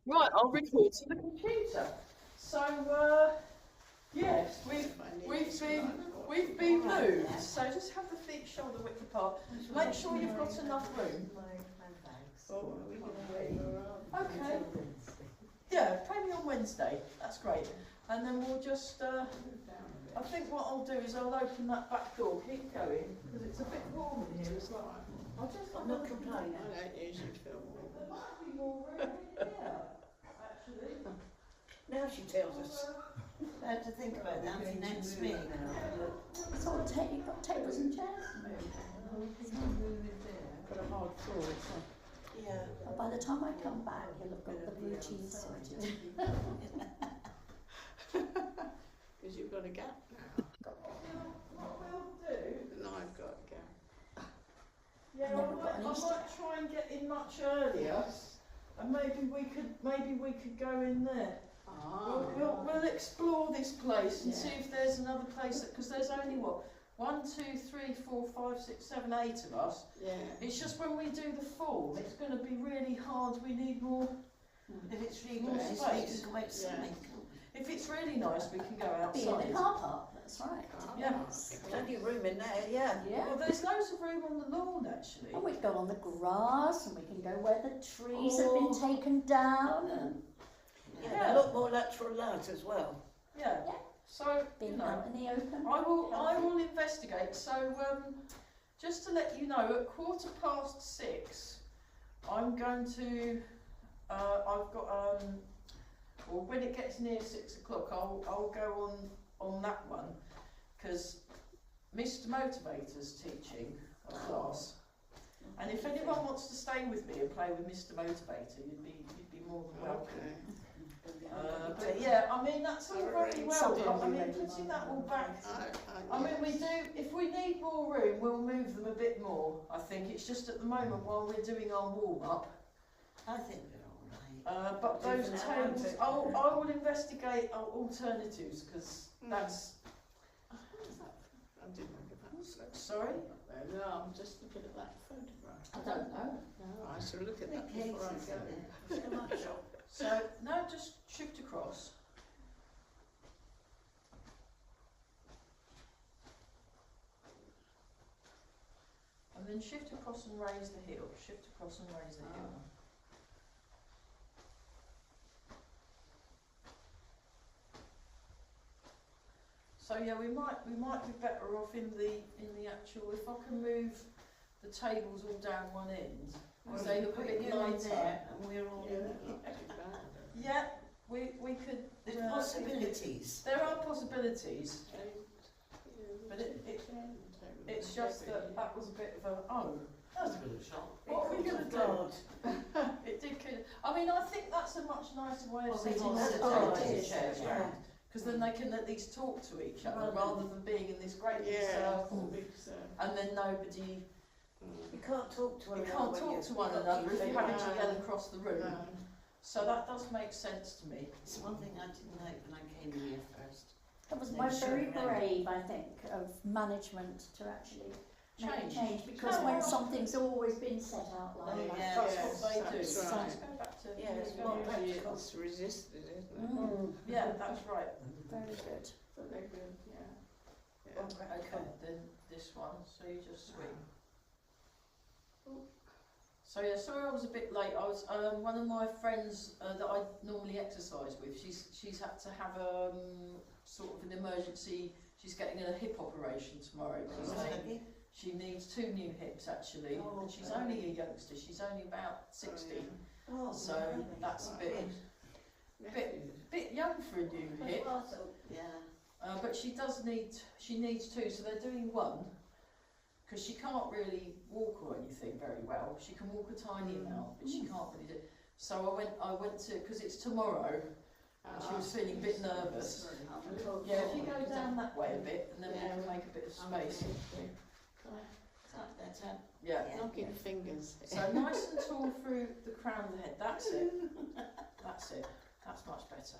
Right, I'll record to the computer. So, yes, we've been moved. So just have the feet shoulder width apart. Make sure you've got enough room. Okay. Yeah, pay me on Wednesday. That's great. And then we'll just. I think what I'll do is I'll open that back door. Keep going because it's a bit warm in here as well. I'll just. I'm not complaining. I don't usually feel warm. There might be more room in here, actually. Now she tells us. I had to think about that for next week. It's all you've got tables and chairs. Got a hard floor, so. Yeah. But by the time I come back, you'll have got the routine sorted. Because you've got a gap now. What we'll do. And I've got a gap. Yeah, Never got I an might Easter. try and get in much earlier, and maybe we could go in there. We'll explore this place and see if there's another place because there's only what 1, 2, 3, 4, 5, 6, 7, 8 of us. Yeah. It's just when we do the form, it's going to be really hard. We need more. If it's really More nice, we space. can go outside. If it's really nice, we can go Be in the outside. car park, that's right. Yeah. Plenty of room in there, yeah. Yeah. Well, there's loads of room on the lawn actually. And we can go on the grass and we can go where the trees have been taken down and Yeah, a lot more lateral light as well. Yeah. Yeah. So you being know. out in the open. I will investigate. So just to let you know, at 6:15, I'm going to. I've got or when it gets near 6 o'clock, I'll go on that one because Mr. Motivator's teaching a class, and if anyone wants to stay with me and play with Mr. Motivator, you'd be more than welcome. Okay. But yeah, I mean that's all very well. Something But I we mean really putting like. that all back. I yes. mean, we do. If we need more room, we'll move them a bit more. I think it's just at the moment while we're doing our warm up. I think we're all right. But those Different tables, outfit. I will investigate our alternatives because that's. I didn't look at that. Sorry. No, I'm just looking at that photograph. I don't know. No, I shall look at Big that before I cases, go. isn't there? So much. So now just shift across. And then shift across and raise the heel. Shift across and raise the heel. So yeah, we might be better off in the actual. If I can move the tables all down one end, because they look a bit lighter. there, and we're all Yeah, in not too bad. Yeah, we could. There's possibilities. There are possibilities, but it's just that was a bit of a That was a bit of a shock. What are we going to do? God. It did kind of. I mean, I think that's a much nicer way of Well, we sitting want than to the sit chairs, chairs, yeah. because then they can at least talk to each other rather than being in this great big circle, and then nobody. You can't talk to one You another. can't when talk you're to one not another if in you're having to bed. yell across the room. So that does make sense to me. It's one thing I didn't like when I came here first. That was They my should very have. brave, I think, of management to actually make a Change. change because No, when well, something's always been set out like Then that. yeah, that's yes, what they do. that's So right. let's go back to. Yeah, it's let's go more back. practical. It's resisted, isn't it? Yeah, that's right. Very good. But they're good, yeah. Okay, then this one. So you just swing. So yeah, sorry I was a bit late. I was one of my friends that I normally exercise with. She's had to have sort of an emergency. She's getting a hip operation tomorrow. She needs 2 new hips actually. Oh, And she's okay. only a youngster. She's only about 60. Oh, So really? that's a bit Nephews. bit young for a new That's hip. what I thought, yeah. But she needs 2. So they're doing 1. Because she can't really walk or anything very well. She can walk a tiny amount, but she can't really do. So I went to because it's tomorrow, and she was feeling a bit nervous. Yeah, if you go down that way a bit, and then we can make a bit of space. Better. Yeah. Yeah. Knocking fingers. So nice and tall through the crown of the head. That's it. That's it. That's much better.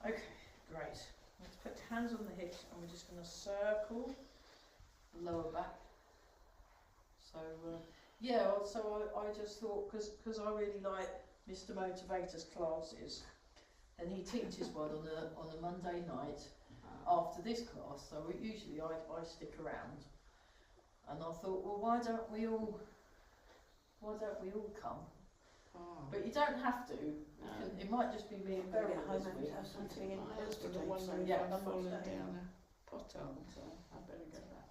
Okay, great. Let's put hands on the hips, and we're just going to circle the lower back. So yeah, so I just thought because I really like Mr Motivator's classes, and he teaches one on a Monday night after this class, so usually I stick around, and I thought, well, why don't we all come? Oh. But you don't have to. No. It might just be me and Beryl Beryl at this home week. and have something in My house husband today, wondered so if yeah, I'd I'm fallen not staying. down a pothole, so I better go back.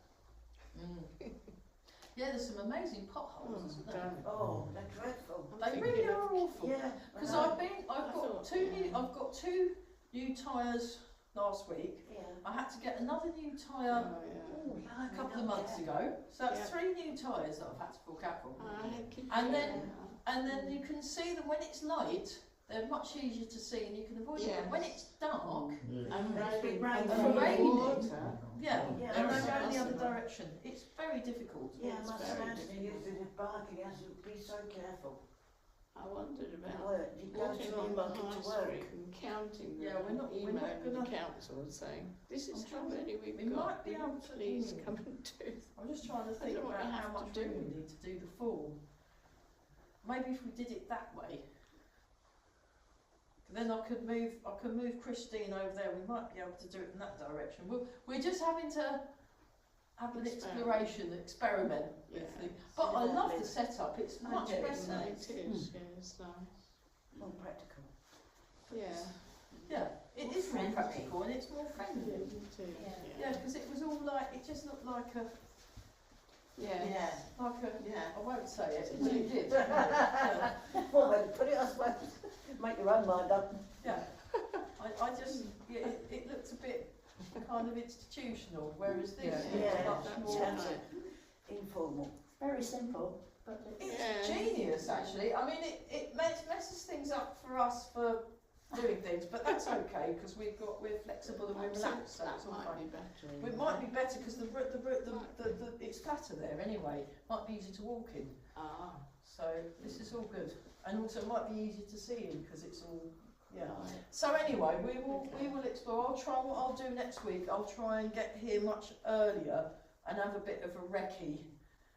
Yeah, there's some amazing potholes, isn't there? Damn. Oh, they're dreadful. I'm They thinking really of- are awful. Yeah. Because I know. I've got thought, two new, yeah. I've got two new tyres last week. Yeah. I had to get another new tyre Oh, yeah. Oh, a couple of months ago. So that's Yeah. 3 new tyres that I've had to pull cap on. I keep And then- forgetting that. And then you can see them when it's light. They're much easier to see, and you can avoid them. Yes. When it's dark, And It's been raining, raining. and For raining. water. yeah, Yeah, and that's they go in the other possible. direction. It's very difficult. Yeah, It's my very son's difficult. using his bike, he has to be so careful. I wondered At about work, he goes walking to on the Newmarket high to work. street and counting Yeah, them, we're not emailing the gonna- council saying, this is I'm how trying- many we've we got, might be will able you to- please come and do. I'm just trying to think don't know what about you how have to much do. room we need to do the form. Maybe if we did it that way, then I could move Christine over there. We might be able to do it in that direction. We're just having to have an experiment with Yeah. the. But I love Exactly. the setup. It's I much do, better. no. It is, yeah, it's nice. More practical. Yeah. Yeah, it More is more friendly. practical and it's more friendly. It is, Yeah, because it was all like it just looked like a Yeah. like a. Yeah. I won't say it, but it did. Well, then put it as well. Make your own mind up. Yeah, I just, yeah, it looks a bit kind of institutional, whereas this is Yeah, much that's more. right. Informal. Very simple, but it's It's Yeah. genius, actually. I mean, it messes things up for us for doing things, but that's okay because we're flexible and we're relaxed, so That it's all might fine. be better. Well, it might be better because the it's flatter there anyway. Might be easier to walk in. Ah, So this is all good, and also it might be easier to see in because it's all yeah. right. So anyway, we will explore. I'll try what I'll do next week. I'll try and get here much earlier and have a bit of a recce.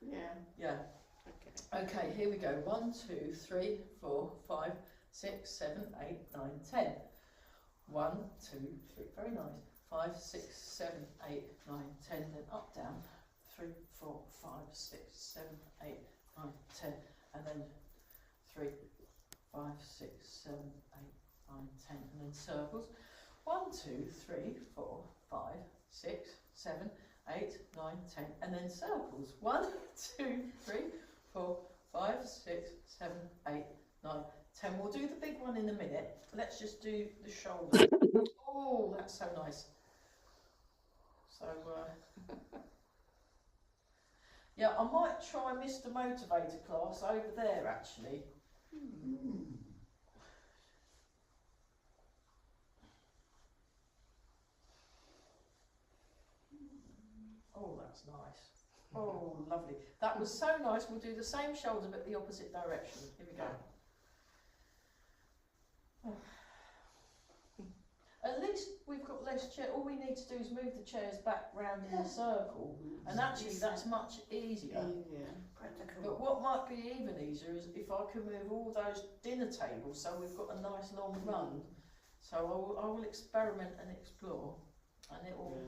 Yeah, Yeah. okay. Okay, here we go. 1, 2, 3, 4, 5, 6, 7, 8, 9, 10. 1, 2, 3. Very nice. 5, 6, 7, 8, 9, 10. Then up, down. 3, 4, 5, 6, 7, 8, 9, 10. And then 3, 5, 6, 7, 8, 9, 10. And then circles. 1, 2, 3, 4, 5, 6, 7, 8, 9, 10. And then circles. 1, 2, 3, 4, 5, 6, 7, 8, 9, 10. We'll do the big one in a minute. Let's just do the shoulder. Oh, that's so nice. So, yeah, I might try Mr Motivator class over there actually. Oh, that's nice. Oh, lovely. That was so nice. We'll do the same shoulder but the opposite direction. Here we go. At least we've got less chair. All we need to do is move the chairs back round in a circle, and actually that's much easier. Easier. Practical. But what might be even easier is if I can move all those dinner tables so we've got a nice long run. So I will experiment and explore, and it will.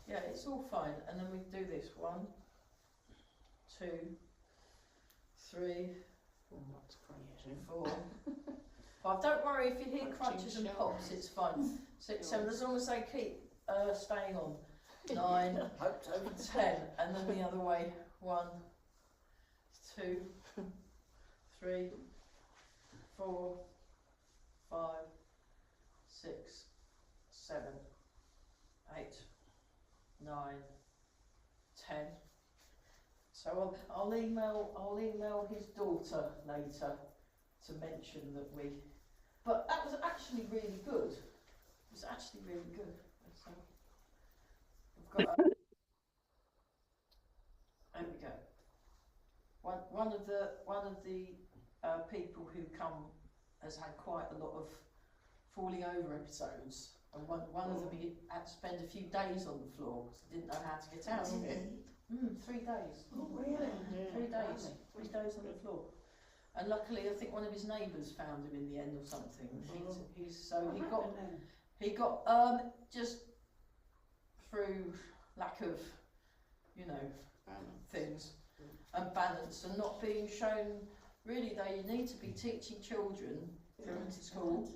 Yeah, it's all fine. And then we do this 1, 2, 3, Oh, that's crazy. 4, 5. Don't worry if you hear crunches and Crunching pops, it's fine. 6, 7, as long as they keep staying on. 9, Hope so. 10, and then the other way. 1, 2, 3, 4, 5, 6, 7, 8, 9, 10. So I'll email his daughter later to mention that we. But that was actually really good. It was actually really good. So we've got. There we go. One of the people who come has had quite a lot of falling over episodes, and one of them he had to spend a few days on the floor because he didn't know how to get out of it. 3 days. Oh, really? Yeah. 3 days. 3 days on the floor. and luckily I think one of his neighbours found him in the end or something. He got just through lack of, you know, things and balance and not being shown. Really, though, you need to be teaching children going to school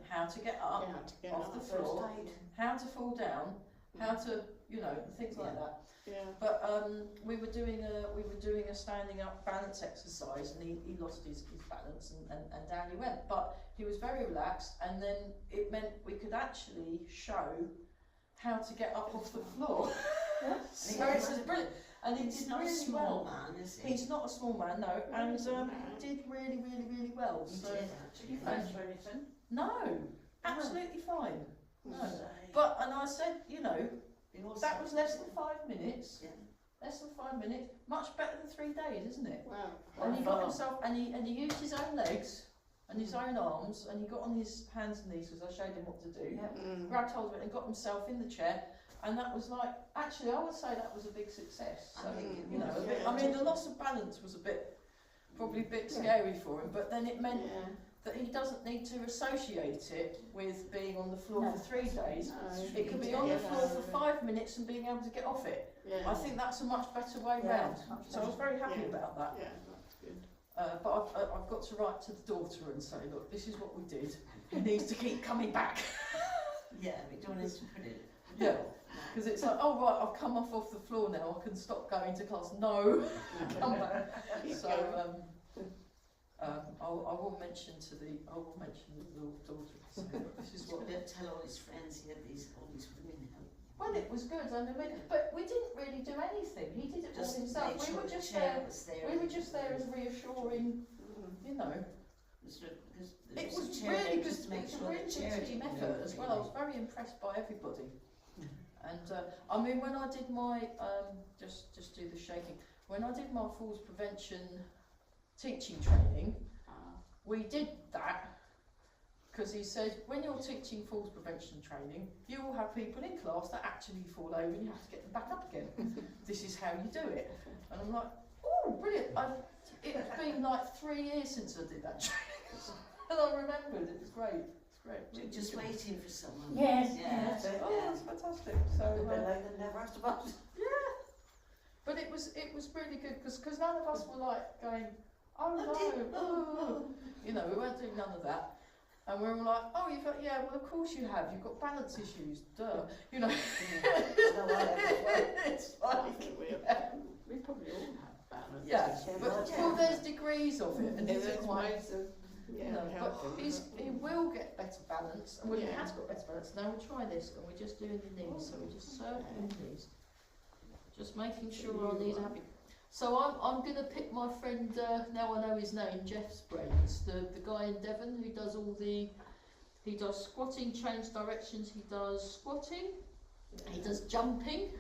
how to get up off the floor, how to fall down, how to, you know, things like that. Yeah. But we were doing a standing up balance exercise, and he lost his balance and down he went. But he was very relaxed, and then it meant we could actually show how to get up off the floor. So it was brilliant. And he He's did not really a small well. man, is he? He's not a small man, no, and he did really well. He So did actually. for anything? no, absolutely fine. No. So, But and I said, you know, he also- that was less than 5 minutes. Yeah. Less than 5 minutes. Much better than 3 days, isn't it? Wow. And he got himself, and he used his own legs and his own arms, and he got on his hands and knees because I showed him what to do. Grabbed hold of it and got himself in the chair, and that was like, actually, I would say that was a big success. So, I think it you know, was, a bit, yeah. I mean, the loss of balance was probably a bit scary for him, but then it meant that he doesn't need to associate it with being on the floor for 3 days. It can be on the floor for 5 minutes and being able to get off it. I think that's a much better way round. So I was very happy about that. Yeah, that's good. But I've got to write to the daughter and say, look, this is what we did. He needs to keep coming back. Yeah, we don't need to put it. Yeah, because it's like, oh right, I've come off the floor now. I can stop going to class. No, come back. So I will mention to the daughter. So this is what. He'll tell all his friends he had all these women help. Well, it was good, and but we didn't really do anything. He did it all himself. Make We sure were the just chair there. was there. We were just there as reassuring, you know. It was really good. Just to make It's a sure really the chair good team didn't effort move, as well. I was very impressed by everybody. And I mean, when I did my just do the shaking. When I did my falls prevention teaching training, we did that because he said when you're teaching falls prevention training, you will have people in class that actually fall over and you have to get them back up again. This is how you do it. And I'm like, oh, brilliant! It's been like 3 years since I did that training, and I remembered. It was great. It's great. Just waiting for someone. Yes, Yeah. yes. Oh, that's fantastic. So. never asked about it. But it was really good because none of us were like going, oh no, Oh. you know, we weren't doing none of that, and we were all like, oh, you've got, yeah, well of course you have, you've got balance issues, duh, you know. It's I like, think we probably all have balance. yeah, but Yeah. well, there's degrees of it, and There's it's quite. ways of You know, but he will get better balance, and well, he Yeah. has got better balance. Now we'll try this, and we're just doing the knees, so we're just circling the knees, just making sure our knees are happy. So I'm going to pick my friend, now I know his name, Jeff Sprains, the guy in Devon who does he does squatting, change directions, he does squatting, he does jumping,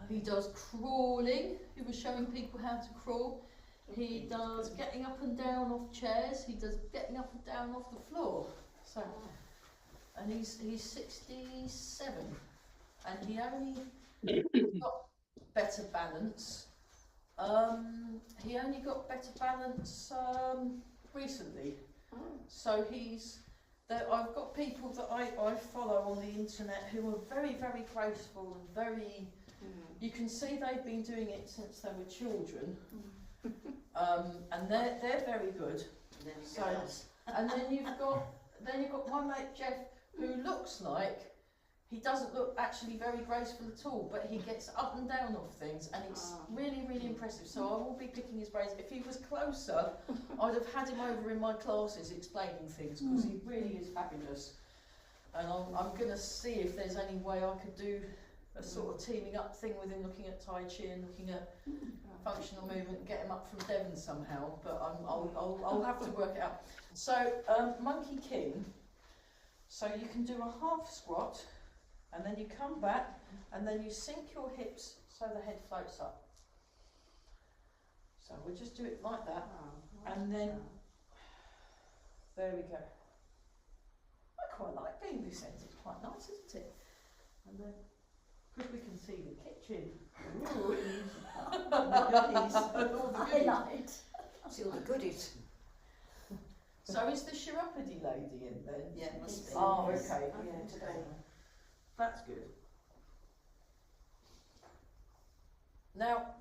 he does crawling, he was showing people how to crawl. He does getting up and down off chairs. He does getting up and down off the floor. So, and he's 67, and he only got better balance. He only got better balance recently. So I've got people that I follow on the internet who are very graceful and very. You can see they've been doing it since they were children. And they're very good. So, and then you've got my mate Jeff, who looks like he doesn't look actually very graceful at all, but he gets up and down off things, and it's really impressive. So I will be picking his brains. If he was closer, I'd have had him over in my classes explaining things, because he really is fabulous. And I'm going to see if there's any way I could do a sort of teaming up thing with him, looking at Tai Chi and looking at functional movement, and get him up from Devon somehow. But I'll have to work it out. So Monkey King. So you can do a half squat, and then you come back, and then you sink your hips so the head floats up. So we'll just do it like that, and then there we go. I quite like being this end. It's quite nice, isn't it? And then. Because we can see the kitchen. All the goodies. All the goodies. Highlight. See all the goodies. So is the chiropody lady in then? Yeah, it must be. Oh, Yes. okay. Yeah, today. That's good. Now,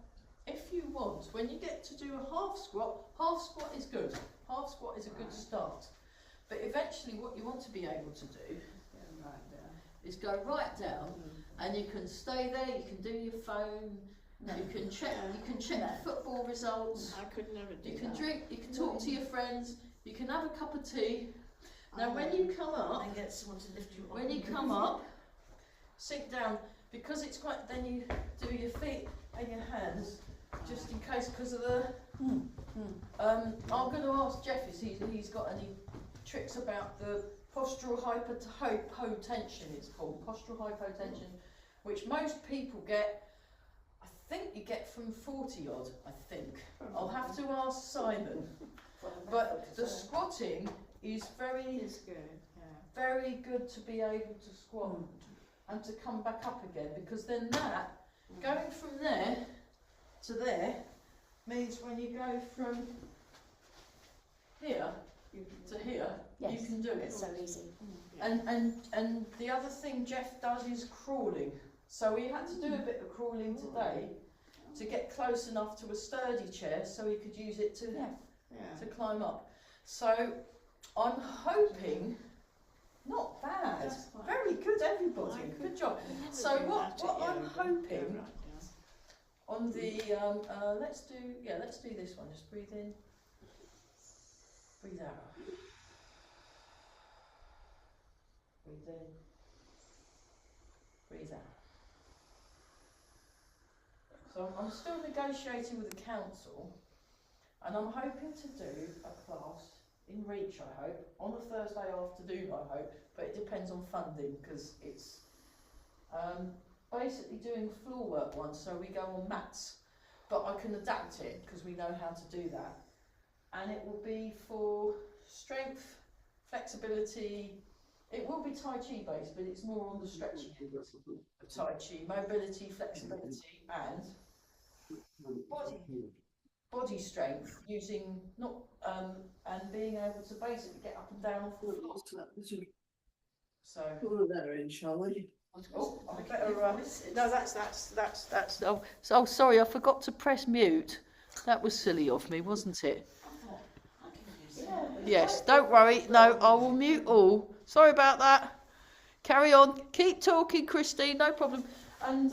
if you want, when you get to do a half squat is good. Half squat is a good start. But eventually what you want to be able to do Right down. is go right down, and you can stay there, you can do your phone, you can check football results, I could never do you can that. drink, you can talk to your friends, you can have a cup of tea. Now when you come up, And get someone to lift you up. when you come up, sink down, because it's quite, then you do your feet and your hands, just in case, because of the, I'm going to ask Jeff if he's got any tricks about the postural hypotension, it's called, postural hypotension, which most people get, I think you get from 40 odd, I think. I'll have to ask Simon. But the squatting is It's good, yeah. very good to be able to squat and to come back up again, because then that, going from there to there, means when you go from here to here, you Yes. can do it. It's so easy. And the other thing Jeff does is crawling. So he had to do a bit of crawling today to get close enough to a sturdy chair so he could use it to Yeah. climb up. So I'm hoping, not bad, That's fine. very good everybody, good job. Never So do what that at I'm yoga. hoping Go right down. on the let's do this one. Just breathe in, breathe out, breathe in, breathe out. So I'm still negotiating with the council, and I'm hoping to do a class in Reach, I hope, on a Thursday afternoon, I hope, but it depends on funding, because it's basically doing floor work one, so we go on mats, but I can adapt it, because we know how to do that. And it will be for strength, flexibility, it will be Tai Chi based, but it's more on the stretching end of Tai Chi, mobility, flexibility, and body strength, using and being able to basically get up and down off the floor. So All of that are in, shall we? oh, I better no, that's oh sorry, I forgot to press mute. That was silly of me, wasn't it? Yes, don't worry. No, I will mute all. Sorry about that. Carry on. Keep talking, Christine. No problem. And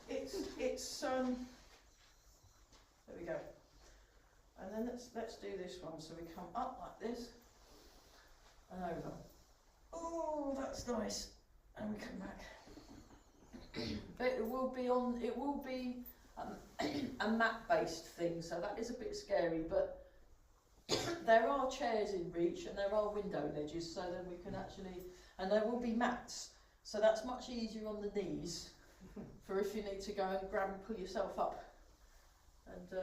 it's there we go. And then let's do this one. So we come up like this and over. Oh, that's nice. And we come back. It will be a mat-based thing. So that is a bit scary, but there are chairs in Reach and there are window ledges, so then we can actually, and there will be mats, so that's much easier on the knees for if you need to go and grab and pull yourself up. And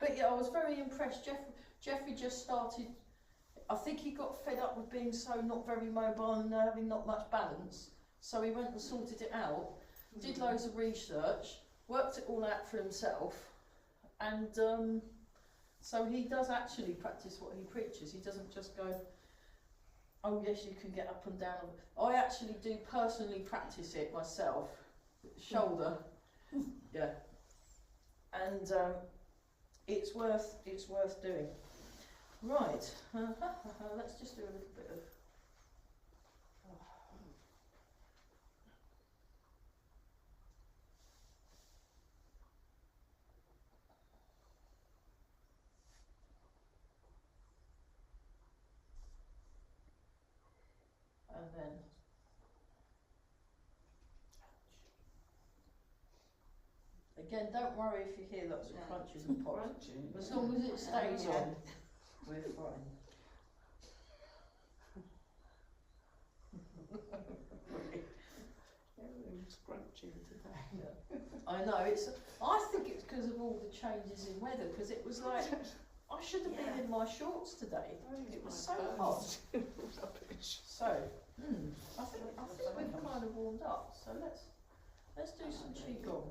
but yeah, I was very impressed. Jeffrey just started. I think he got fed up with being so not very mobile and having not much balance, so he went and sorted it out. Did loads of research, worked it all out for himself, and so he does actually practice what he preaches. He doesn't just go, oh yes, you can get up and down. I actually do personally practice it myself. Shoulder, yeah, and it's worth doing. Right, let's just do a little bit of. And then again, don't worry if you hear lots of crunches and pops. As long as it stays on, we're fine. Everything's scrunching today. I know I think it's because of all the changes in weather. Because it was like I should have been in my shorts today. It was so hot. So I think we've kind of warmed up. So let's do some qigong.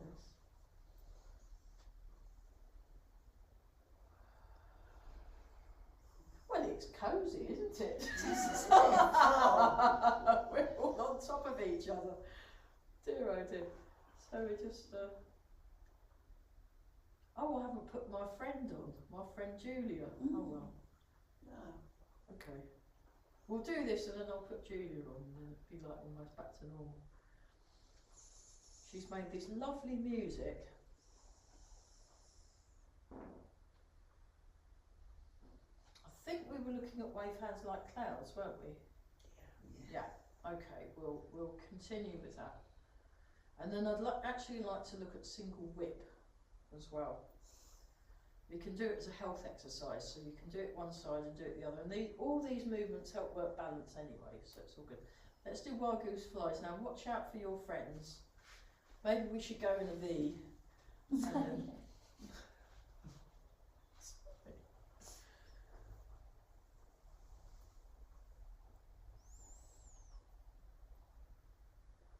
each other. Dear oh dear. So we just, oh, I haven't put my friend on, my friend Julia. Oh well, No. okay. We'll do this and then I'll put Julia on and then it'll be like almost back to normal. She's made this lovely music. I think we were looking at Wave Hands Like Clouds, weren't we? Yeah. Okay, we'll continue with that. And then I'd actually like to look at single whip as well. You can do it as a health exercise, so you can do it one side and do it the other. And all these movements help work balance anyway, so it's all good. Let's do Wild Goose Flies. Now watch out for your friends. Maybe we should go in a V. And then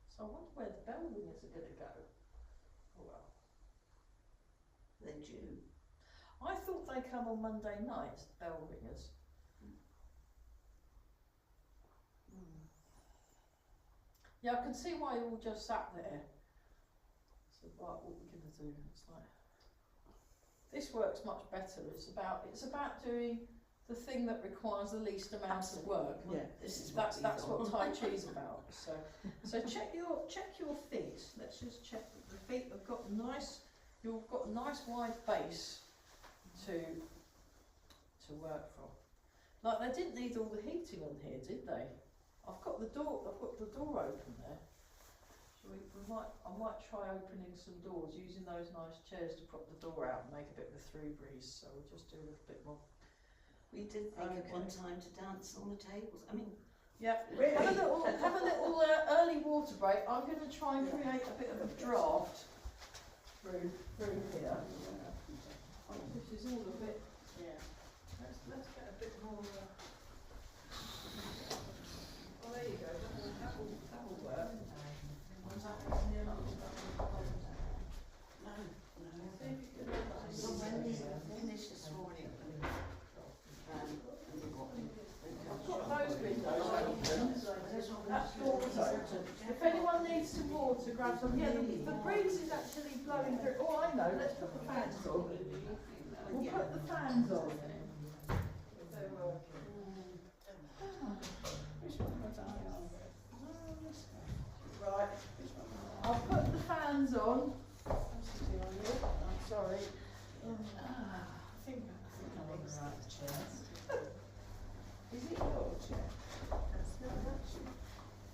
So I wonder where the bell ringers are going to go. Oh well. They're due. I thought they come on Monday night, bell ringers. Yeah, I can see why you all just sat there. So what we're going to do? It's like this works much better. It's about doing the thing that requires the least amount of work. Yeah, this is That's what Tai Chi's about. So check your feet. Let's just check that the feet have got nice. You've got a nice wide base to work from. Like they didn't need all the heating on here, did they? I've got the door open there. So I might try opening some doors using those nice chairs to prop the door out and make a bit of a through breeze. So we'll just do a little bit more. We did think at one time to dance on the tables. I mean, Yeah, really? have a little early water break. I'm going to try and create a bit of a draft through here. This is all a bit. yeah. Let's get a bit more. Oh, there you go. That will work. Finished this morning. I've got those windows open. That door's open. If anyone needs some water, grab some. Yeah, the breeze is actually blowing through. Oh, I know. Let's put the fans on. We'll put the fans on. Right. I'll put the fans on. I'm sorry. I think I'm on the right chair. Is it your chair?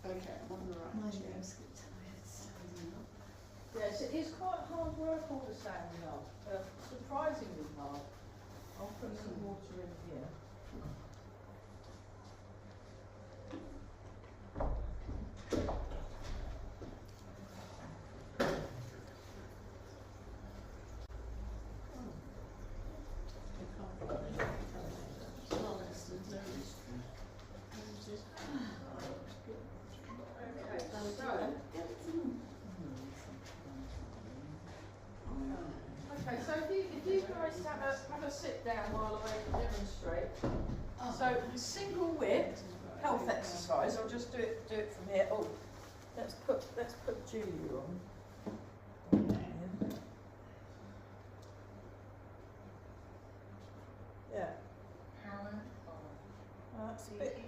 Okay, I'm on the right chair. Yes, it is quite hard work all the standing up. Surprisingly hard. I'll put some water in here. Okay, so if you guys have a sit down while I demonstrate. So single whip, health exercise. I'll just do it from here. Oh, let's put Julia on. Yeah. That's a bit.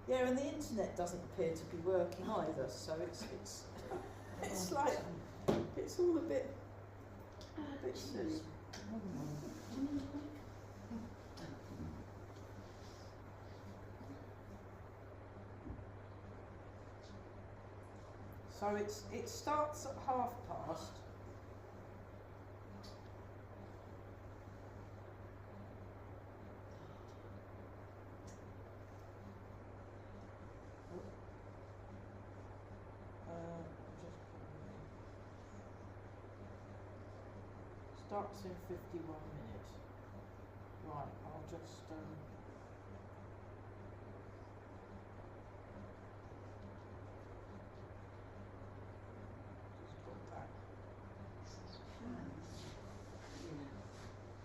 Yeah, and the internet doesn't appear to be working either, so it's like it's all a bit silly. So it starts at past. Starts in 51 minutes. Right, I'll just put that.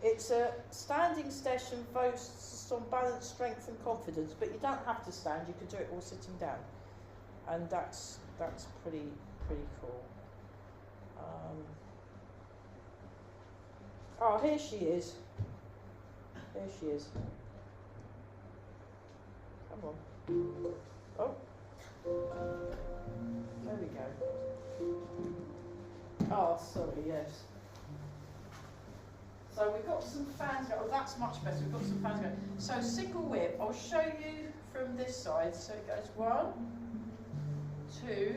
It's a standing session focused on balance, strength and confidence, but you don't have to stand, you can do it all sitting down. and that's pretty cool. Oh, here she is. There she is. Come on. Oh. There we go. Oh, sorry, yes. So we've got some fans going. Oh, that's much better. We've got some fans going. So single whip. I'll show you from this side. So it goes 1, 2,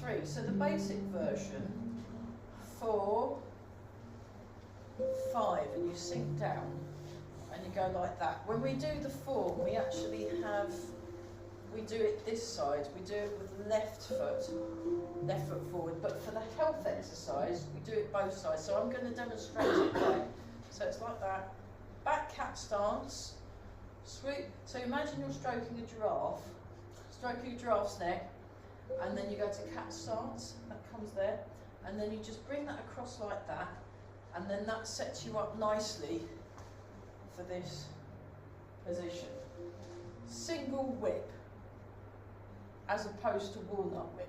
3. So the basic version, 4, 5, and you sink down and you go like that. When we do the form, we actually we do it this side. We do it with left foot forward. But for the health exercise, we do it both sides. So I'm going to demonstrate it right. So it's like that. Back cat stance. Sweep. So imagine you're stroking a giraffe. Stroking a giraffe's neck, and then you go to cat stance. That comes there, and then you just bring that across like that. And then that sets you up nicely for this position. Single whip, as opposed to walnut whip.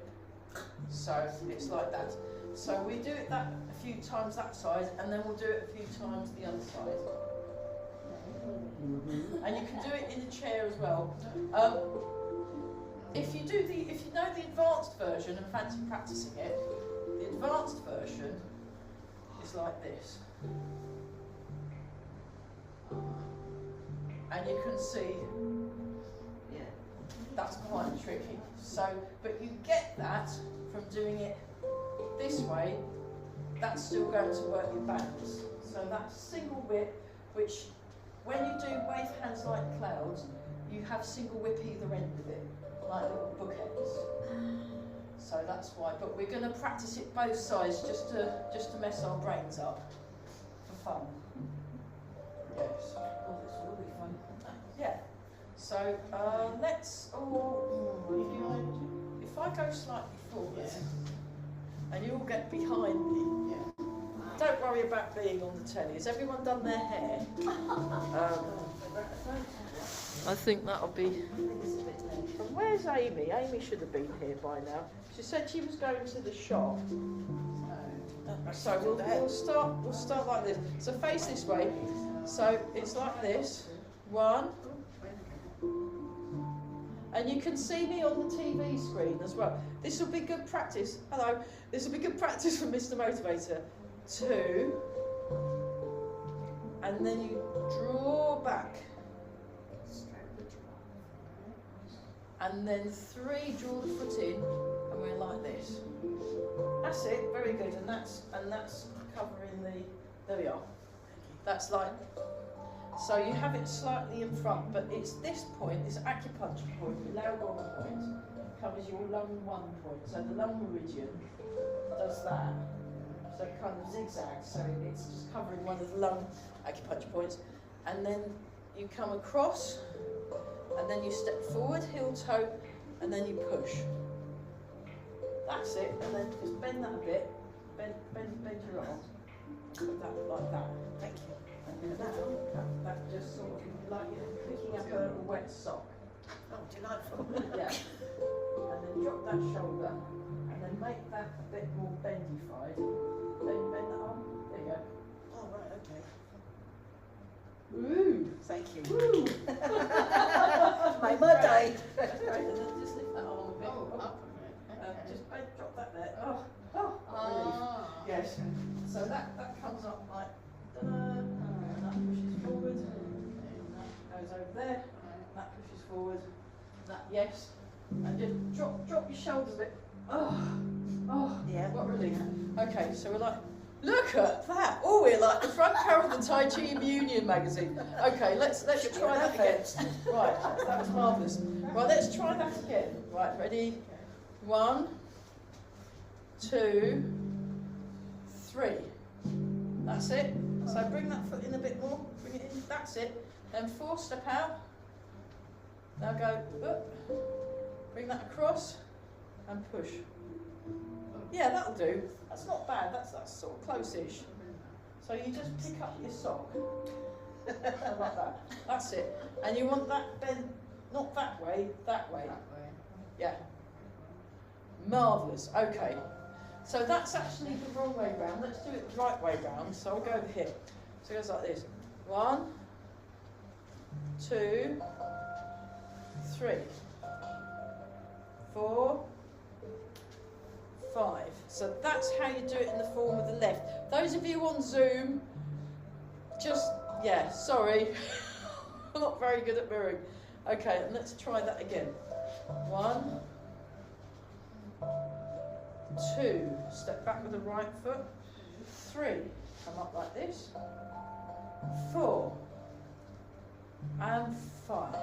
So it's like that. So we do it that a few times that side, and then we'll do it a few times the other side. And you can do it in a chair as well. If you know the advanced version and fancy practicing it, the advanced version is like this. And you can see, yeah, that's quite tricky. So, but you get that from doing it this way, that's still going to work your balance. So that's single whip, which when you do wave hands like clouds, you have single whip either end of it, like little bookends. So that's why, but we're going to practice it both sides just to mess our brains up for fun. Yes. Oh, this will be fun. Yeah. So let's all. If I go slightly forward, and you all get behind me. Yeah. Don't worry about being on the telly. Has everyone done their hair? I think that'll be. And where's Amy? Amy should have been here by now. She said she was going to the shop. So we'll start like this. So face this way. So it's like this. 1. And you can see me on the TV screen as well. This will be good practice. Hello. This will be good practice for Mr. Motivator. 2. And then you draw back. And then 3, draw the foot in, and we're like this. That's it, very good, and that's covering the, there we are. That's like, so you have it slightly in front, but it's this point, this acupuncture point, your lower point, covers your lung 1 point. So the lung meridian does that. So it kind of zigzags, so it's just covering one of the lung acupuncture points. And then you come across, and then you step forward, heel toe, and then you push. That's it, and then just bend that a bit, bend your arm, put that like that. Thank you. And then that just sort of like picking up a wet sock. Oh, delightful. Yeah. And then drop that shoulder, and then make that a bit more bendified. Then bend that arm. There you go. Oh, right, okay. Woo! Thank you. Woo! Made my day. That's great. And then just lift that arm a bit. Up Just drop that there. Relief. Yes. So that comes up like and that pushes forward. And that goes over there. That pushes forward. That yes. And just drop your shoulders a bit. Yeah. What relief. Okay, so we're like, look at that. Oh, we're like the front cover of the Tai Chi Union magazine. Okay, let's try that again. Right, that was marvellous. Right, let's try that again. Right, ready? 1, 2, 3. That's it. So bring that foot in a bit more. Bring it in. That's it. Then 4, step out. Now go up. Bring that across and push. Yeah, that'll do. That's not bad. That's sort of close-ish. So you just pick up your sock like that. That's it. And you want that not that way, that way. Yeah. Marvellous. Okay. So that's actually the wrong way round. Let's do it the right way round. So I'll go over here. So it goes like this. 1, 2, 3, 4, 5. So that's how you do it in the form of the left. Those of you on Zoom, just, yeah, sorry. I'm not very good at mirroring. Okay, and let's try that again. 1, 2, step back with the right foot. 3, come up like this. 4, and 5.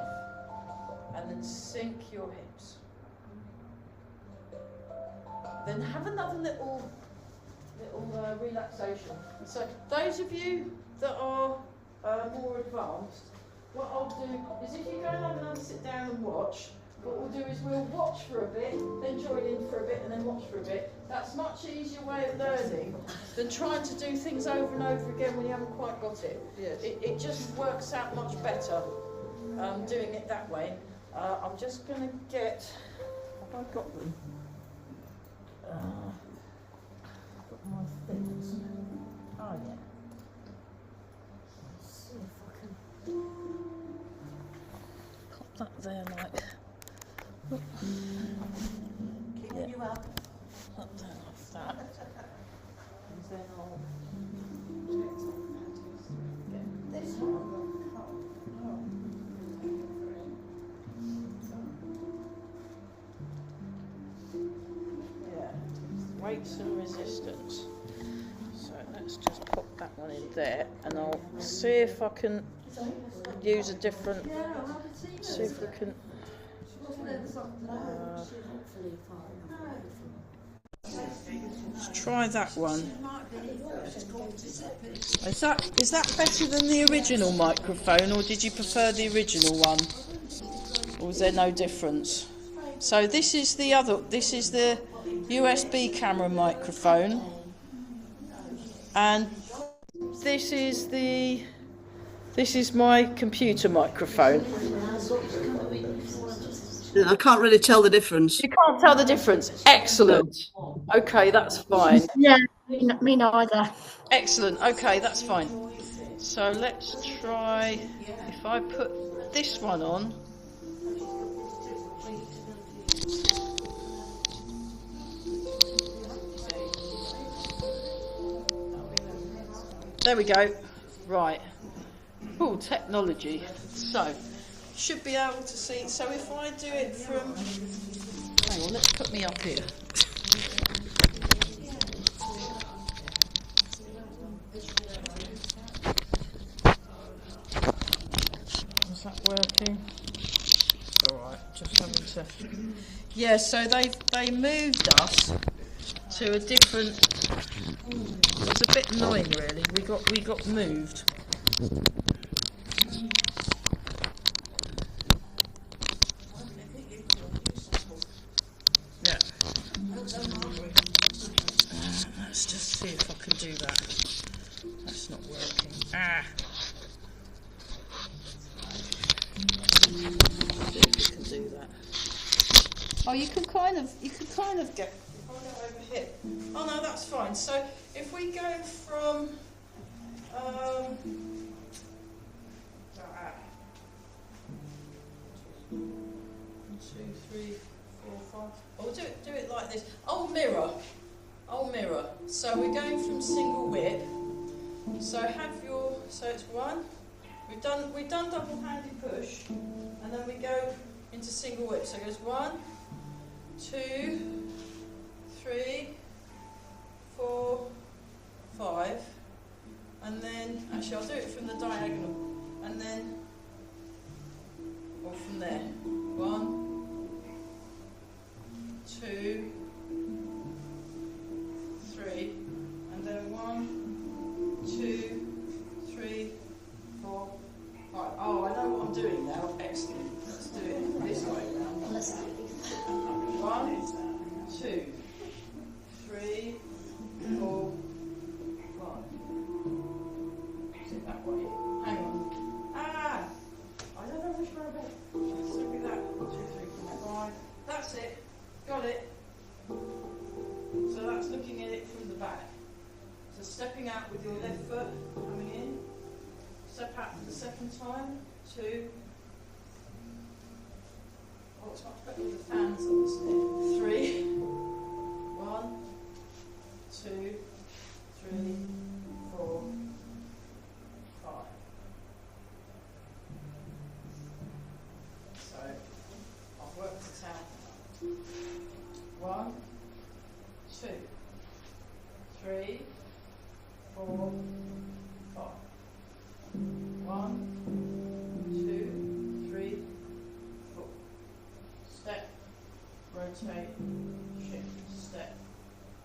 And then sink your hips. Then have another little relaxation. So those of you that are more advanced, what I'll do is if you go and have another sit down and watch, what we'll do is we'll watch for a bit, then join in for a bit, and then watch for a bit. That's a much easier way of learning than trying to do things over and over again when you haven't quite got it. Yes. It just works out much better doing it that way. I'm just going to get, have I got them? Got my things. Oh yeah. Let's see if I can pop that there like. Keeping you up. Pop that off that. And then I'll get this one. Weights and resistance. So let's just pop that one in there, and I'll see if I can use a different. See if we can. Let's try that one. Is that better than the original microphone, or did you prefer the original one, or was there no difference? So this is the other. This is the USB camera microphone, and this is my computer microphone. I can't really tell the difference. You can't tell the difference. Excellent. Okay, that's fine. Yeah, me neither. Excellent. Okay, that's fine. So let's try. If I put this one on. There we go. Right. Oh, technology. So, should be able to see. So if I do it from... Hang on, let's put me up here. Is that working? Alright, just having to... Yeah, so they moved us to a different... It's a bit annoying, really. We got moved. Yeah. Let's just see if I can do that. That's not working. Ah. See if we can do that. Oh, you can kind of get. Over here. Oh no, that's fine. So if we go from 1, 2, 3, 4, 5. Oh, do it like this. Old mirror. So we're going from single whip. So it's 1. We've done double-handed push, and then we go into single whip. So it goes 1, 2, 3, 4, 5, and then actually I'll do it from the diagonal, and then or from there. 1, 2, 3, and then 1, 2, 3, 4, 5. Oh, I know what I'm doing now. Excellent. Let's do it this way round. 1, 2, 3, 4, 5. Is it that way? Hang on. Ah! time. 2. Oh, it's much better with the fans on, isn't it? 3. 1, 2, 3, 4, 5. So I've worked it out. 1, 2, 3, 4, 5. 1, 2, 3, 4. Step, rotate, shift, step,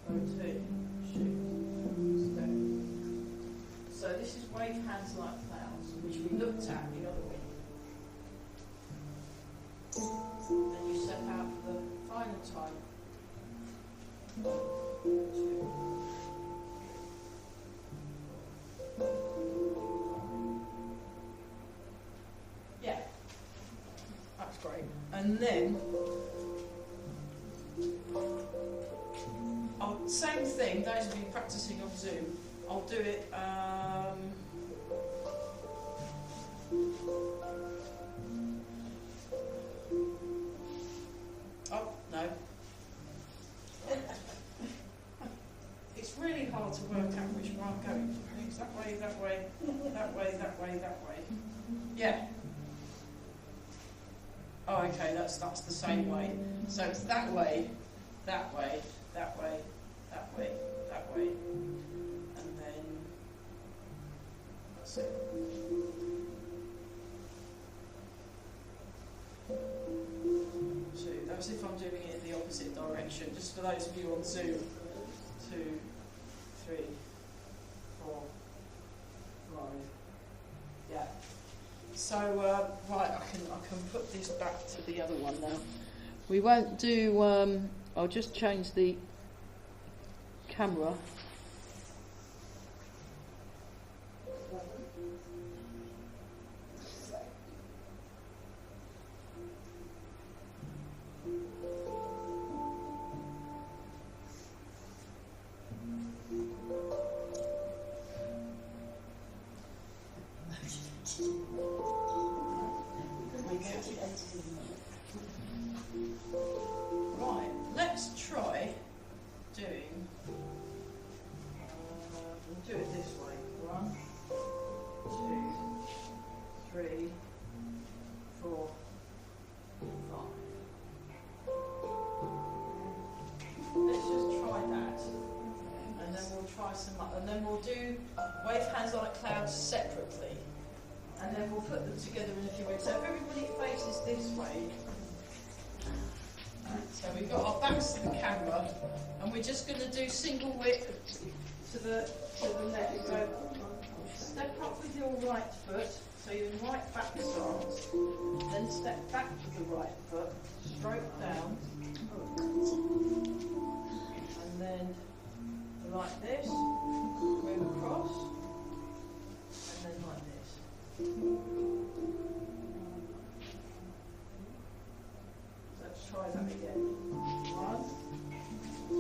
rotate, shift, step. So this is wave hands like clouds, which we looked at the other week. Then you step out for the final time. 1, 2. Yeah, that's great. And then, same thing, those of you practicing on Zoom, I'll do it, oh, no. It's really hard to work out which way I'm going. It's that way, that way, that way, that way, that way. Yeah. Oh, okay, that's the same way. So it's that way, that way, that way, that way, that way, and then that's it. So that's if I'm doing it in the opposite direction. Just for those of you on Zoom. 2, 3, 4, 5. Yeah. So right, I can put this back to the other one now. We won't do. I'll just change the camera. Right, let's try doing, we'll do it this way. 1, 2, 3, 4, 5. Let's just try that, and then we'll try some other, and then we'll do wave hands like clouds separately, and then we'll put them together in a few ways. So if everybody faces this way, so we've got our backs to the camera, and we're just going to do single whip to the left. So step up with your right foot, so your right back stance, then step back with the right foot, stroke down, and then like this, move across, and then like this. Let's try that again. 1, 2,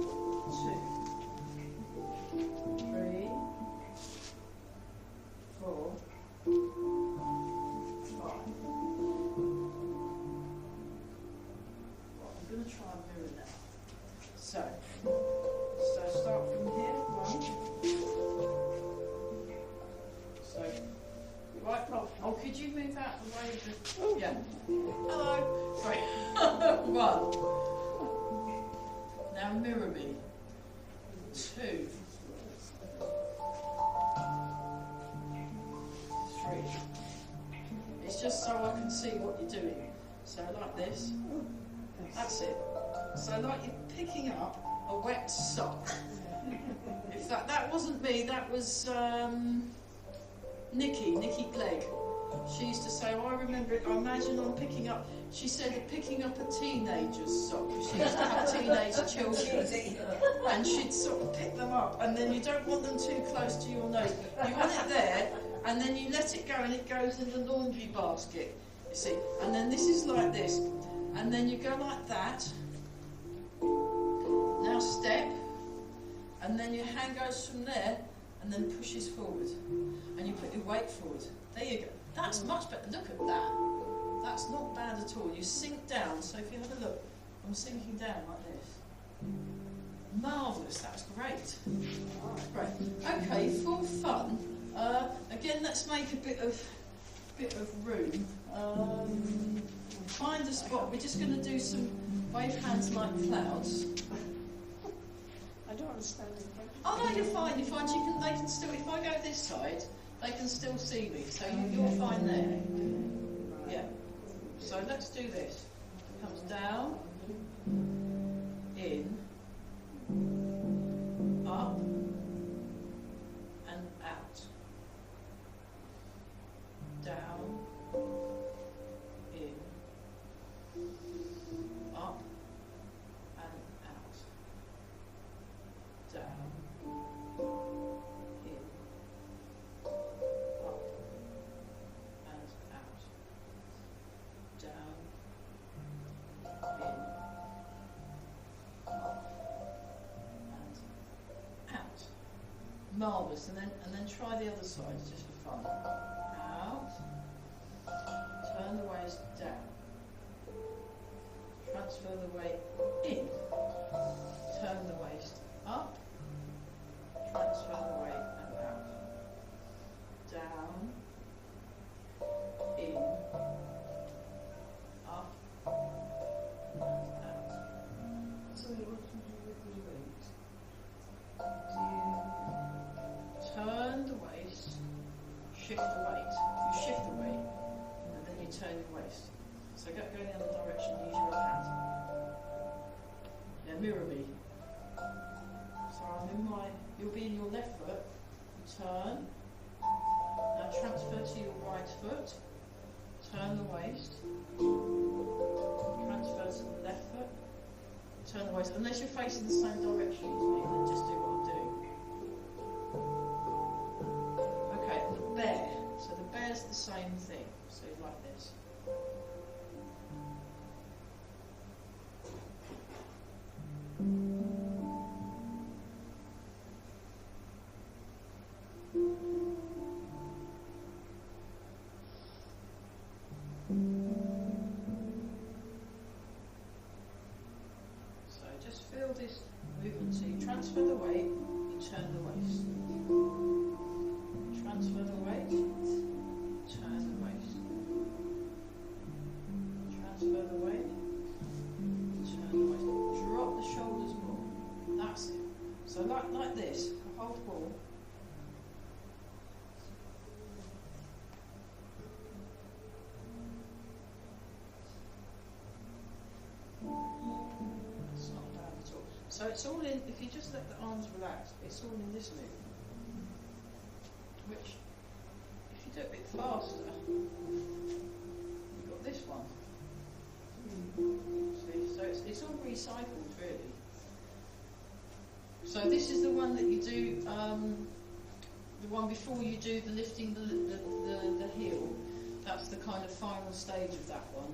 3, 4, 5. Right, I'm going to try and mirror now. So start from here. 1. So right, oh, could you move out the way of the... Yeah. Hello. Sorry. 1. Now mirror me. 2. 3. It's just so I can see what you're doing. So like this. That's it. So like you're picking up a wet sock. If that wasn't me, that was Nikki Clegg. She used to say, oh, I remember it, I imagine I'm picking up, she said picking up a teenager's sock. She used to have teenage children. And she'd sort of pick them up, and then you don't want them too close to your nose. You want it there, and then you let it go, and it goes in the laundry basket, you see. And then this is like this. And then you go like that. Now step. And then your hand goes from there, and then pushes forward. And you put your weight forward. There you go. That's much better. Look at that. That's not bad at all. You sink down. So if you have a look, I'm sinking down like this. Marvellous. That's great. Great. Okay, for fun. Again, let's make a bit of room. Find a spot. We're just going to do some wave hands like clouds. I don't understand it. Oh no, you're fine. You're fine. They can still. If I go this side, they can still see me. So you're fine there. Yeah. So let's do this. Comes down, in, up, and out. Down, in, up, and out. Down, in, up, and out. Down, in, up, and out. Marvellous. And then try the other side just for fun. Out. Turn the waist down. Transfer the weight in. Turn the waist up. Transfer the weight and out. Down. In. Up. And out. So what do you do with the weight? You turn the waist, shift the weight. You shift the weight, and then you turn your waist. So go in the other direction, use your other hand. Yeah, mirror me. So you'll be in your left foot, you turn, now transfer to your right foot, turn the waist, transfer to the left foot, turn the waist, unless you're facing the same direction as me, then just do what I'm doing. Okay, the bear. So the bear's the same thing. So like this. So just feel this movement. So you transfer the weight, you turn the waist. Transfer the weight, turn the waist. Transfer the weight, turn the waist. Drop the shoulders more. That's it. So like this, hold ball. It's not bad at all. So it's all in, if you just let the arms relax, it's all in this movement. Which, if you do it a bit faster, you've got this one. See, so it's all recycled really. So this is the one that you do, the one before you do the lifting the heel. That's the kind of final stage of that one.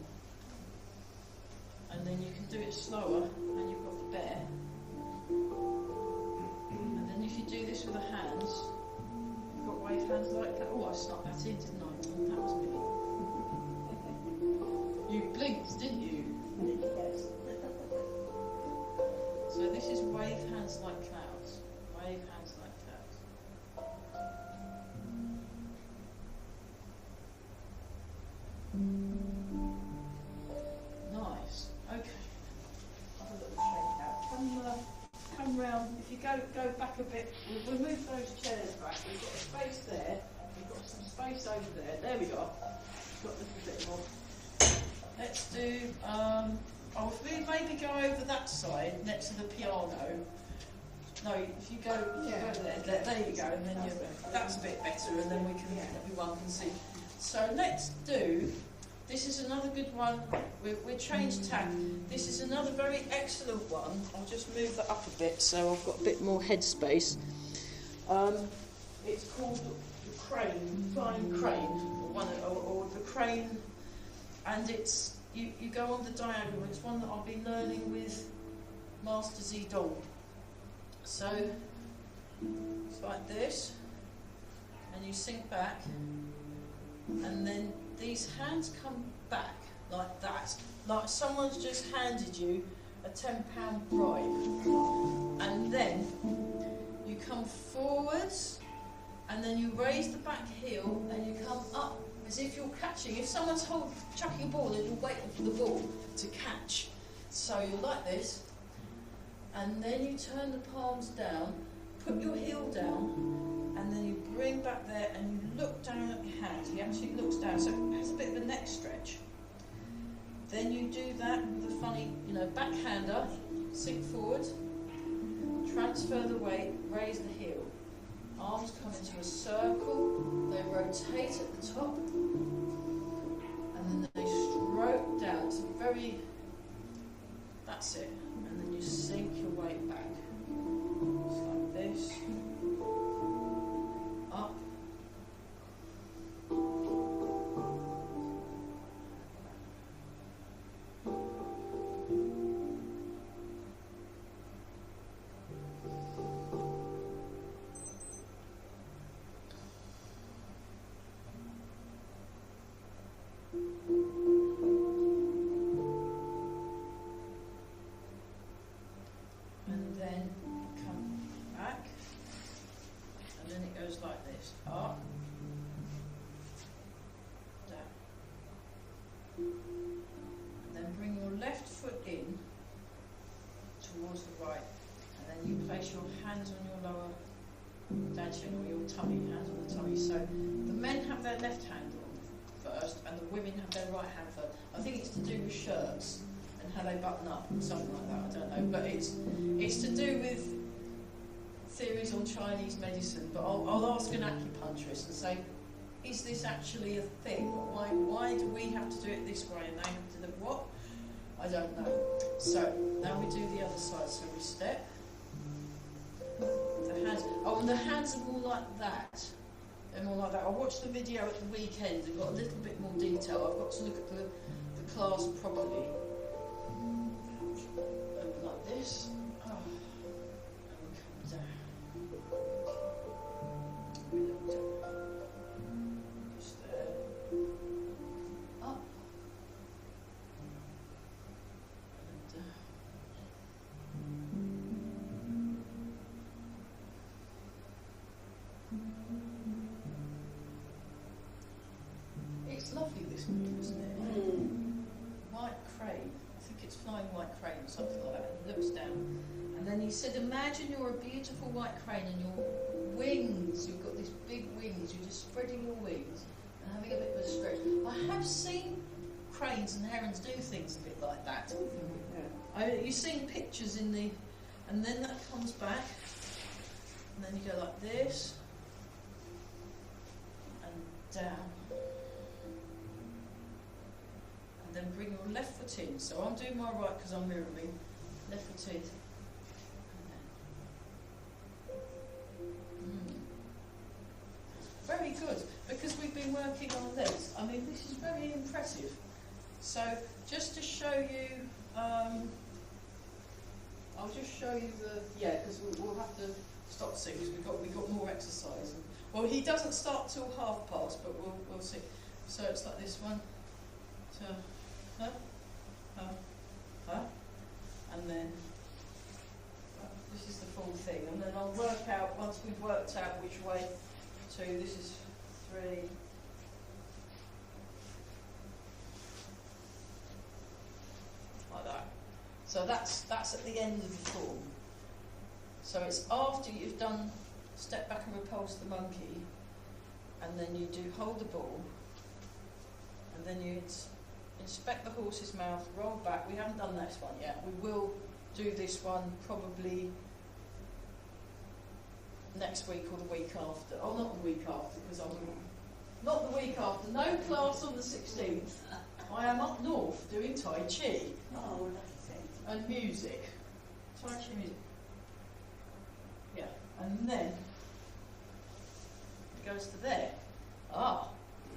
And then you can do it slower, and you've got the bear. And then if you do this with the hands, you've got wave hands like that. Oh, I snuck that in, didn't I? That was me. You blinked, didn't you? Yes. So this is wave hands like clouds. Wave hands like clouds. Nice. Okay. Have a little shake out. Come round. If you go back a bit, we'll move those chairs back. We've got a space there. We've got some space over there. There we go. Got a little bit more. Let's do. Maybe go over that side next to the piano. No, if you go there, you go, and then that's a bit better, and then everyone can see. So let's do. This is another good one. We'll change tack. This is another very excellent one. I'll just move that up a bit so I've got a bit more headspace. It's called the crane, flying crane, or the crane, and it's. You go on the diagonal. It's one that I've been learning with Master Zedong. So it's like this, and you sink back, and then these hands come back like that, like someone's just handed you a £10 bribe, and then you come forwards, and then you raise the back heel, and you come up as if you're catching. If someone's chucking a ball, then you're waiting for the ball to catch. So you're like this, and then you turn the palms down, put your heel down, and then you bring back there, and you look down at your hand. He actually looks down, so it has a bit of a neck stretch. Then you do that with a funny, backhander, sink forward, transfer the weight, raise the heel. Arms come into a circle, they rotate at the top, and then they stroke down. It's that's it. And then you sink your weight back. Just like this. Up. And then come back, and then it goes like this, up, down, and then bring your left foot in towards the right, and then you place your hands on your lower dantian or your tummy, hands on the tummy. So the men have their left hand on first, and the women have their right hand first. I think it's to do with shirts and how they button up, something like that, I don't know, but it's to do with theories on Chinese medicine. But I'll ask an acupuncturist and say, is this actually a thing? Why do we have to do it this way and they have to do what? I don't know. So now we do the other side. So we step, the hands, and the hands are more like that. They're more like that. I watched the video at the weekend and got a little bit more detail. I've got to look at the class properly. Open like this. Oh. And come down. We look down. Just there. Up. And down. It's lovely, this move, isn't it? White crane. I think it's flying white crane or something like that. And he looks down. And then he said, imagine you're a beautiful white crane and your wings, you've got these big wings, you're just spreading your wings and having a bit of a stretch. I have seen cranes and herons do things a bit like that. You've seen pictures in the... And then that comes back. And then you go like this. And down. And then bring your left foot in. So I'm doing my right because I'm mirroring. Left foot in. Very good, because we've been working on legs. I mean, this is very impressive. So just to show you, I'll just show you because we'll have to stop soon because we've got more exercise. Well, he doesn't start till past, but we'll see. So it's like this one, and then this is the full thing, and then I'll work out once we've worked out which way to. This is 3. Like that. So that's at the end of the form. So it's after you've done step back and repulse the monkey, and then you do hold the ball, and then you inspect the horse's mouth, roll back. We haven't done this one yet. We will do this one probably next week or the week after. Oh, not the week after, because not the week after. No class on the 16th. I am up north doing Tai Chi. Oh, that's it. And music. Tai Chi music. Yeah, and then it goes to there.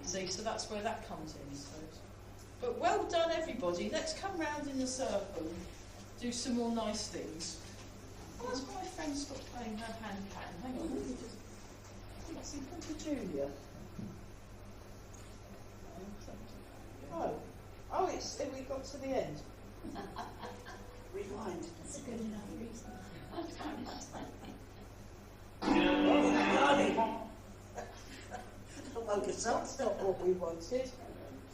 See, so that's where that comes in. So. But well done, everybody. Let's come round in a circle and do some more nice things. Why's my friend stopped playing her hand pan? Hang on, let me just... That's in front of Julia. got to the end. Rewind. That's a good enough reason. That's not what we wanted.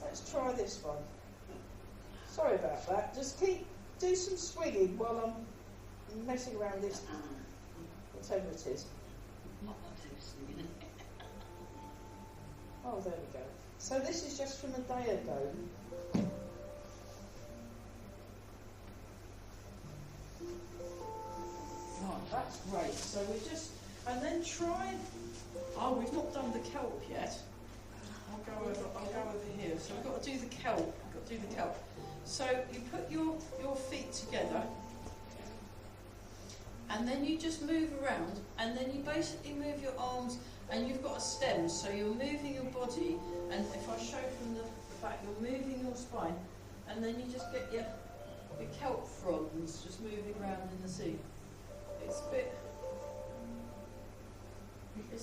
Let's try this one. Sorry about that. Just do some swinging while I'm messing around this, whatever it is. Oh, there we go. So this is just from a day ago. Right, that's great. So we just, and then try. Oh, we've not done the kelp yet. I'll go over here. So we've got to do the kelp. So you put your feet together, and then you just move around, and then you basically move your arms, and you've got a stem. So you're moving your body, and if I show from the back, you're moving your spine, and then you just get your kelp fronds just moving around in the sea. It's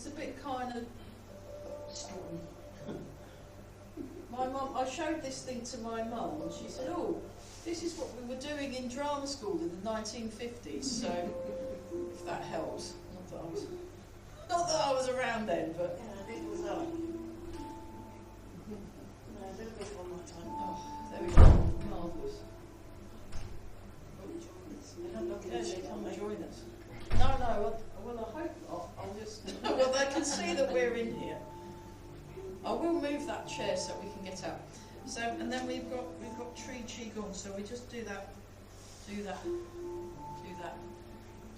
a bit kind of stormy. My mum, I showed this thing to my mum, and she said, "Oh, this is what we were doing in drama school in the 1950s." So, if that helps, not that I was around then, but Yeah, I think it was on. No, a little bit one more time. oh, there we go, marvellous. They don't look Yeah, at they it, come don't and they? join us. No, well I hope not. I'll just well they can see that we're in here. I will move that chair so we can get out. So and then we've got tree qigong. So we just do that,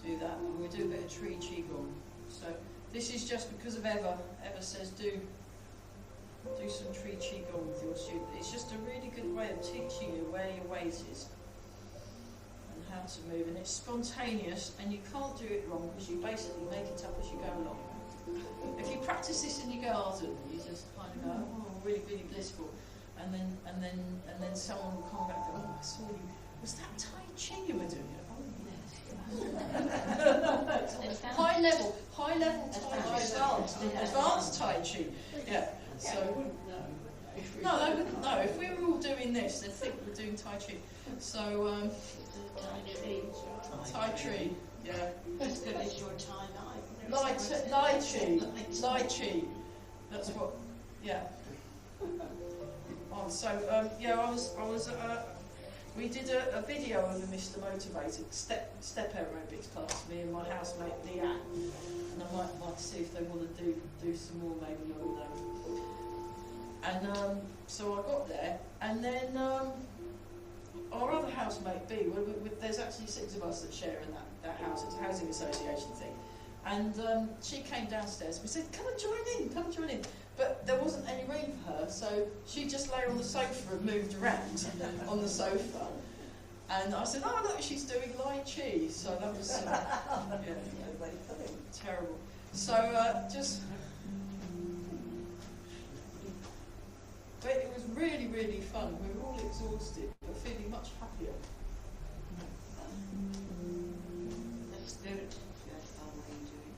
and we do a bit of tree qigong. So this is just because of Eva. Eva says do some tree qigong with your student. It's just a really good way of teaching you where your weight is and how to move, and it's spontaneous, and you can't do it wrong because you basically make it up as you go along. If you practice this in your garden, you just kind of go, oh, really, really blissful, and then someone will come back and go, oh, I saw you. Was that Tai Chi you were doing? High level Tai Chi, advanced Tai Chi. Yeah. So no, they wouldn't know. If we were all doing this, they'd think we're doing Tai Chi. So Tai Chi, yeah. As good as your Thai life. Lai Chi. That's what. Yeah. So I was. We did a video of the Mr. Motivated step aerobics class. Me and my housemate Leanne, and I might see if they want to do some more. Maybe I don't know. And so I got there, and then our other housemate B. There's actually 6 of us that share in that house. It's a housing association thing. And she came downstairs. We said, come and join in. But there wasn't any room for her, so she just lay on the sofa and moved around on the sofa. And I said, oh look, she's doing Lai Chi. So that was terrible. So but it was really, really fun. We were all exhausted, but feeling much happier. That's good. You had fun when you do it.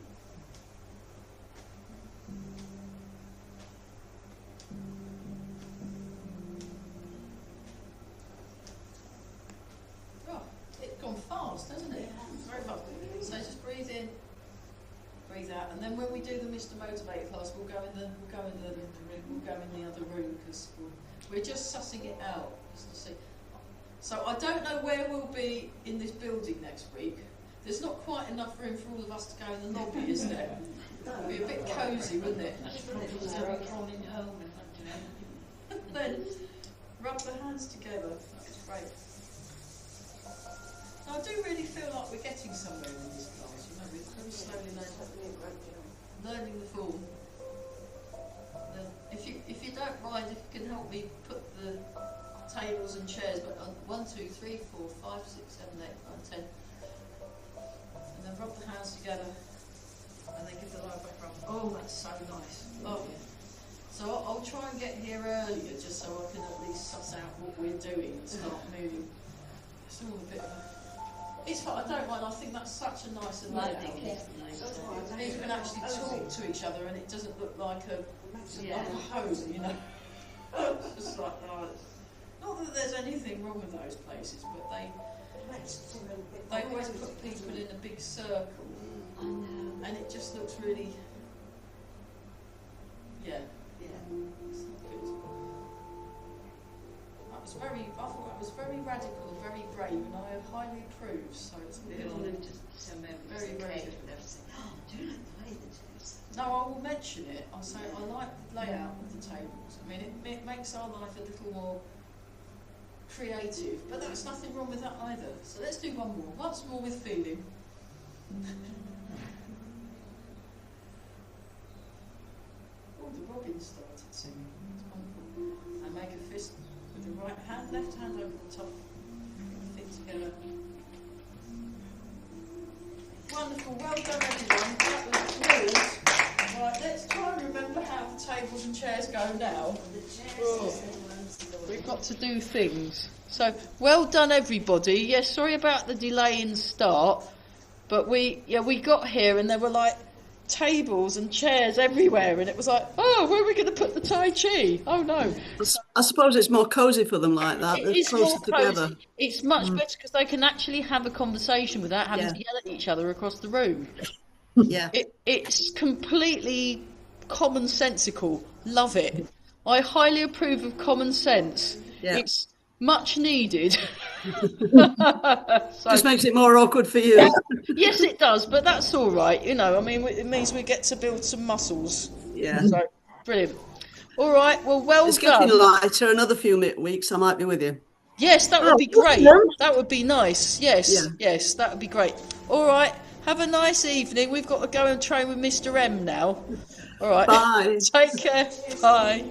Oh, it's gone fast, hasn't it? Very fast. So just breathe in, breathe out, and then when we do the Mr. Motivate class, we'll go in the other room because we're just sussing it out just to see. So I don't know where we'll be in this building next week. There's not quite enough room for all of us to go in the lobby, is there? It'd be a bit cosy, wouldn't it? Crawling home and Then rub the hands together. That's great. Now, I do really feel like we're getting somewhere in this class. You know, we're very slowly learning the form. If you don't mind, if you can help me put the tables and chairs, but on 1, 2, 3, 4, 5, 6, 7, 8, 9, 10, and then rub the hands together, and then give the lower back rub. Oh, that's so nice. Oh, yeah. So I'll try and get here earlier, just so I can at least suss out what we're doing and start moving. It's all a bit of a... It's fun, I don't mind, I think that's such a nice layout. You can actually talk to each other and it doesn't look like a home, you know. It's just like, not that there's anything wrong with those places, but they Makes it seem a bit always crazy. put people in a big circle, I know. and it just looks really, yeah, Yeah. it's not good. I thought that was very radical and very brave, and I highly approve. So it's We all lived to some memories. Very of rare. cake and everything. Oh, do you like the way the chairs? No, I will mention it. I'll say I like the layout of the tables. I mean, it makes our life a little more creative, but there's nothing wrong with that either. So let's do one more. Once more with feeling. Oh, the robin started singing. It's wonderful. And make a fist with the right hand, left hand over the top, feet together. Wonderful, well done everyone. That was brilliant. Right, let's try and remember how the tables and chairs go now. The chairs Oh. is the ones that We've got to do things. So, well done everybody. Yes, sorry about the delay in start, but we got here and there were like tables and chairs everywhere, and it was like, oh, where are we going to put the Tai Chi? Oh no. I suppose it's more cosy for them like that. They're It is closer more together. cosy. It's much better because they can actually have a conversation without having Yeah. to yell at each other across the room. Yeah. It's completely commonsensical. Love it. I highly approve of common sense. Yeah. It's much needed. So, Just makes it more awkward for you. yes, it does, but that's all right. You know, I mean, it means we get to build some muscles. Yeah. So, brilliant. All right, well It's done. getting lighter. Another few weeks, I might be with you. Yes, that would be great. That would be nice. Yes, Yeah. yes, that would be great. All right, have a nice evening. We've got to go and train with Mr. M now. All right. Bye. Take care. Bye.